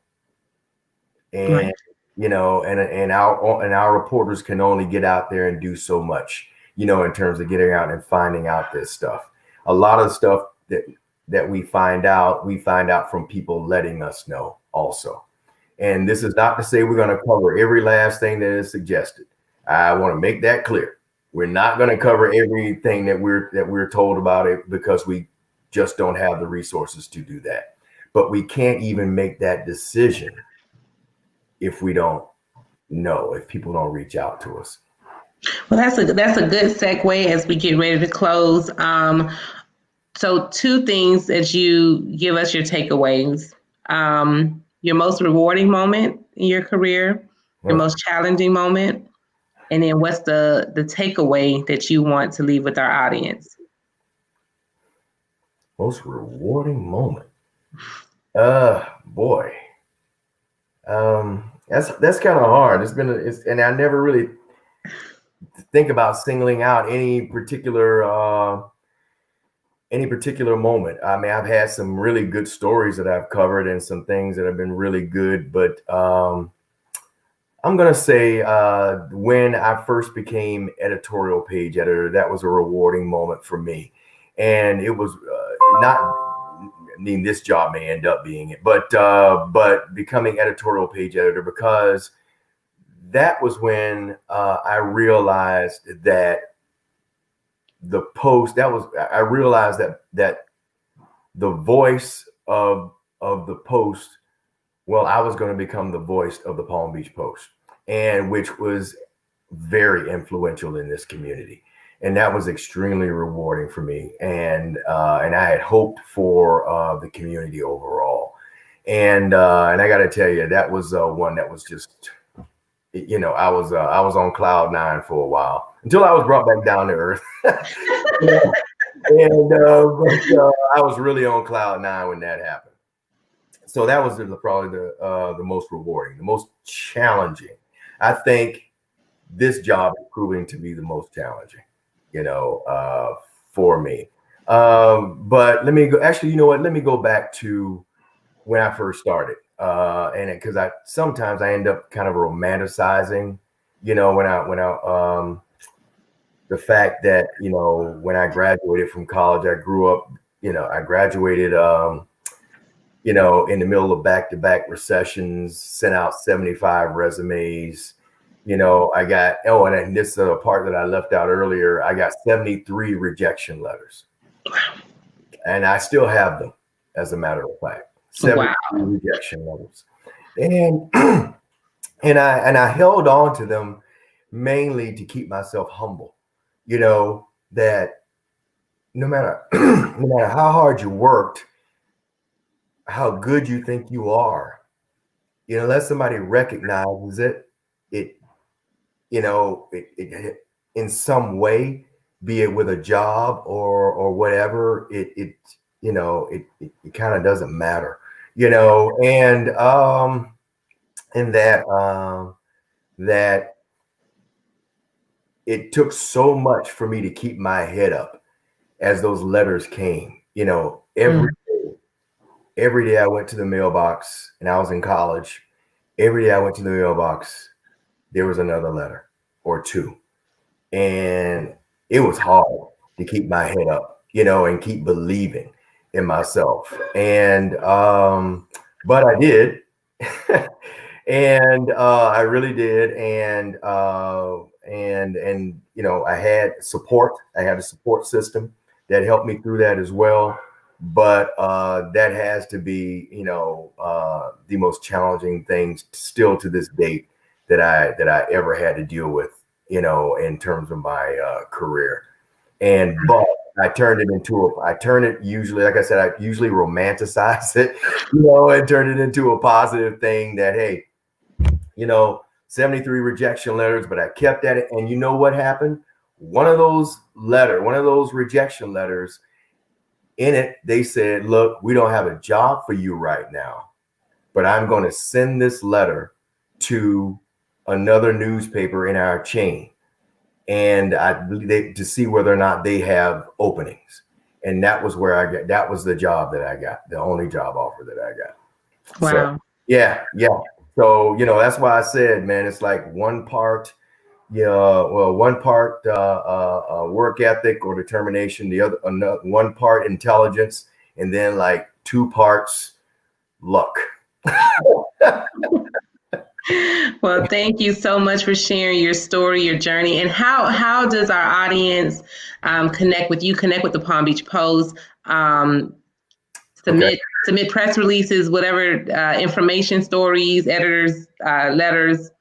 And Right. and our reporters can only get out there and do so much, in terms of getting out and finding out this stuff. A lot of stuff that we find out from people letting us know also. And this is not to say we're going to cover every last thing that is suggested. I want to make that clear. We're not going to cover everything that we're told about it, because we just don't have the resources to do that. But we can't even make that decision if we don't know, if people don't reach out to us. Well, that's a good segue as we get ready to close. So 2 things that you give us your takeaways. Your most rewarding moment in your career, your most challenging moment, and then what's the takeaway that you want to leave with our audience? Most rewarding moment. Boy. That's kind of hard. And I never really think about singling out any particular moment. I mean, I've had some really good stories that I've covered and some things that have been really good, but I'm going to say when I first became editorial page editor, that was a rewarding moment for me. And it was this job may end up being it, but becoming editorial page editor, because that was when I realized that the Post, I realized that the voice of the Post, well, I was going to become the voice of the Palm Beach Post, and which was very influential in this community. And that was extremely rewarding for me. And I had hoped for the community overall. And I got to tell you, that was one that was just, I was on cloud 9 for a while, until I was brought back down to earth. And I was really on cloud 9 when that happened. So that was probably the most rewarding, the most challenging. I think this job is proving to be the most challenging, for me. But let me go. Actually, you know what? Let me go back to when I first started, and because sometimes I end up kind of romanticizing, the fact that when I graduated from college, I grew up. I graduated. In the middle of back-to-back recessions, sent out 75 resumes. I got, and this is a part that I left out earlier. I got 73 rejection letters. And I still have them, as a matter of fact. 73 rejection letters. And I held on to them mainly to keep myself humble. That no matter how hard you worked, how good you think you are, unless somebody recognizes it, it in some way, be it with a job or whatever, it kind of doesn't matter, and that it took so much for me to keep my head up as those letters came, every day I went to the mailbox, and I was in college. Every day I went to the mailbox, there was another letter or two. And it was hard to keep my head up, and keep believing in myself. And but I did. And I really did. And I had support. I had a support system that helped me through that as well. But that has to be, the most challenging things still to this date that I ever had to deal with, in terms of my career. But I turned it usually, like I said, I usually romanticize it, and turn it into a positive thing that, hey, 73 rejection letters, but I kept at it. And you know what happened? One of those rejection letters, in it, they said, look, we don't have a job for you right now, but I'm going to send this letter to another newspaper in our chain, and to see whether or not they have openings. And that was that was the job that I got, the only job offer that I got. Wow. So, yeah. So, that's why I said, man, it's like one part work ethic or determination, one part intelligence, and then like 2 parts luck. Well, thank you so much for sharing your story, your journey, and how does our audience connect with you, connect with the Palm Beach Post, submit press releases, whatever, information, stories, editors, letters?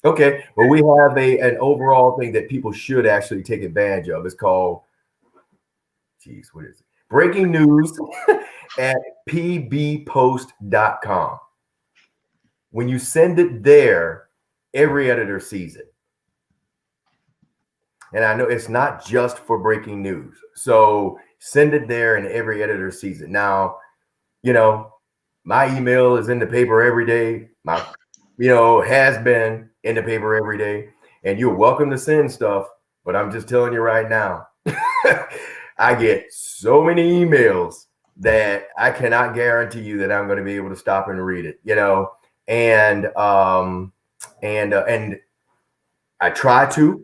Okay. Well, we have an overall thing that people should actually take advantage of. It's called, what is it? Breaking news at pbpost.com. When you send it there, every editor sees it. And I know it's not just for breaking news. So send it there and every editor sees it. Now, my email is in the paper every day. My, has been in the paper every day. And you're welcome to send stuff, but I'm just telling you right now, I get so many emails that I cannot guarantee you that I'm going to be able to stop and read it, and I try to,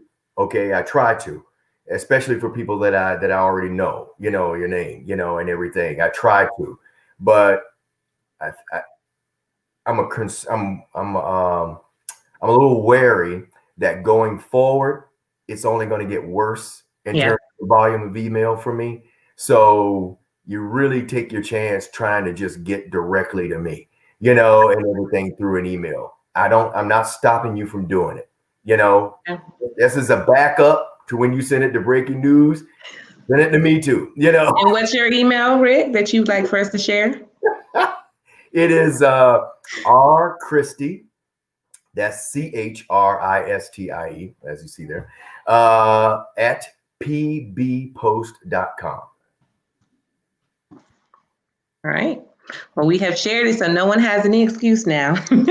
especially for people that I already know, your name, and everything. I try to, but I'm a little wary that going forward, it's only going to get worse in terms of the volume of email for me. So you really take your chance trying to just get directly to me, and everything through an email. I'm not stopping you from doing it. This is a backup to when you send it to breaking news. Send it to me too, And what's your email, Rick, that you'd like for us to share? It is R Christie. That's CHRISTIE, as you see there, at pbpost.com. All right. Well, we have shared it, so no one has any excuse now. They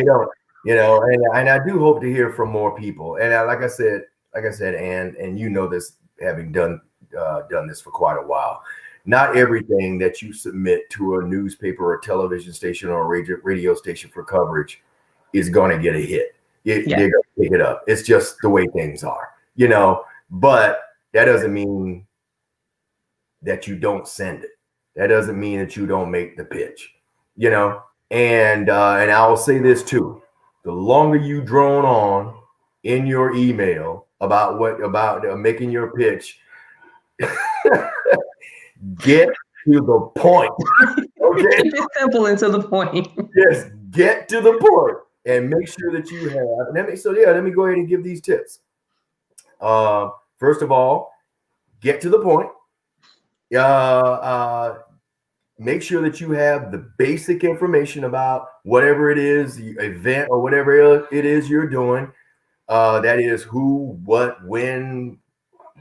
don't, and I do hope to hear from more people. And like I said, and this, having done this for quite a while. Not everything that you submit to a newspaper or television station or a radio station for coverage is going to get a hit. They're going to pick it up. It's just the way things are, but that doesn't mean that you don't send it. That doesn't mean that you don't make the pitch, and I will say this too. The longer you drone on in your email about making your pitch, get to the point. Okay. Keep it simple and to the point. Yes, get to the point and make sure that you have. Let me go ahead and give these tips. First of all, get to the point. make sure that you have the basic information about whatever it is, the event or whatever it is you're doing. That is who, what, when,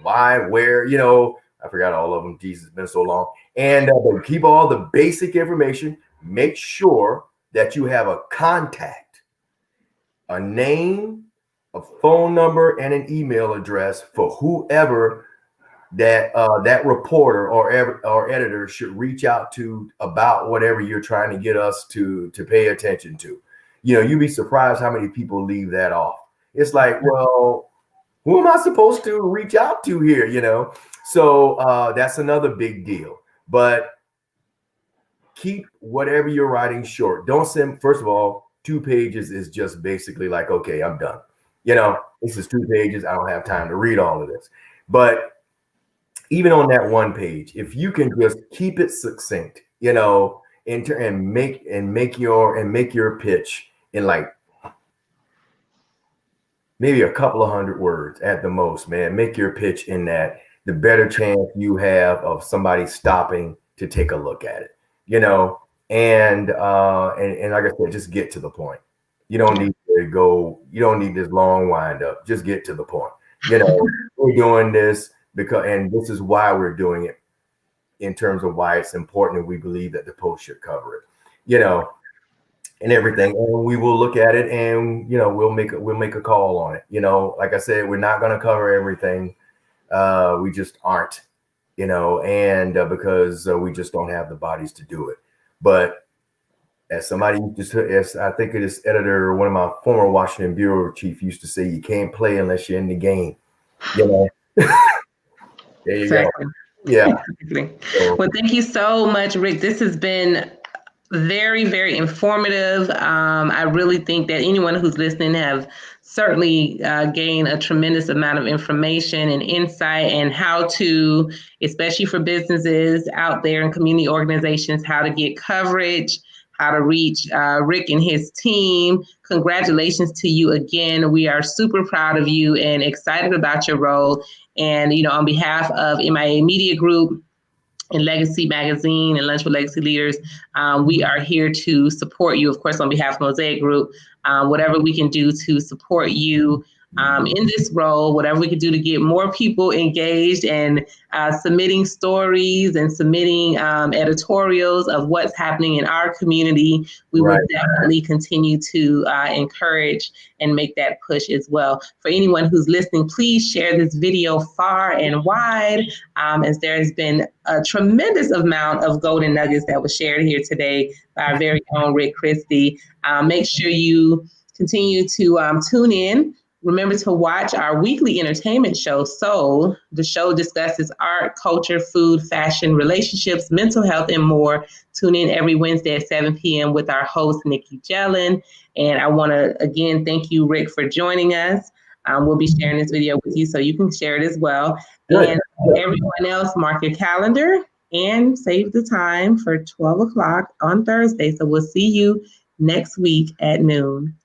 why, where, I forgot all of them. Jesus, it's been so long. And but keep all the basic information. Make sure that you have a contact, a name, a phone number, and an email address for whoever that reporter or editor should reach out to about whatever you're trying to get us to pay attention to. You'd be surprised how many people leave that off. It's like, well, who am I supposed to reach out to here? So that's another big deal. But keep whatever you're writing short. Don't send, first of all, 2 pages is just basically like, okay, I'm done. This is 2 pages. I don't have time to read all of this. But even on that 1 page, if you can just keep it succinct, and make your pitch in like maybe a couple of 100 words at the most, man. Make your pitch in that, the better chance you have of somebody stopping to take a look at it, and like I said, just get to the point. You don't need this long wind up. Just get to the point. We're doing this and this is why we're doing it, in terms of why it's important, and we believe that the Post should cover it, and everything. And we will look at it, and we'll make a call on it. Like I said, we're not going to cover everything. We just aren't, and because we just don't have the bodies to do it. But as somebody as I think it is editor, one of my former Washington bureau chief used to say, you can't play unless you're in the game. There you go. Yeah. Well, thank you so much, Rick. This has been very, very informative. I really think that anyone who's listening have certainly gained a tremendous amount of information and insight, and how to, especially for businesses out there and community organizations, how to get coverage, how to reach Rick and his team. Congratulations to you again. We are super proud of you and excited about your role. And, on behalf of MIA Media Group and Legacy Magazine and Lunch with Legacy Leaders, we are here to support you, of course, on behalf of Mosaic Group. Whatever we can do to support you in this role, whatever we can do to get more people engaged and submitting stories and submitting editorials of what's happening in our community, we will definitely continue to encourage and make that push as well. For anyone who's listening, please share this video far and wide, as there has been a tremendous amount of golden nuggets that was shared here today by our very own Rick Christie. Make sure you continue to tune in. Remember to watch our weekly entertainment show, Soul. The show discusses art, culture, food, fashion, relationships, mental health, and more. Tune in every Wednesday at 7 p.m. with our host, Nikki Jellin. And I want to, again, thank you, Rick, for joining us. We'll be sharing this video with you so you can share it as well. And everyone else, mark your calendar and save the time for 12 o'clock on Thursday. So we'll see you next week at noon.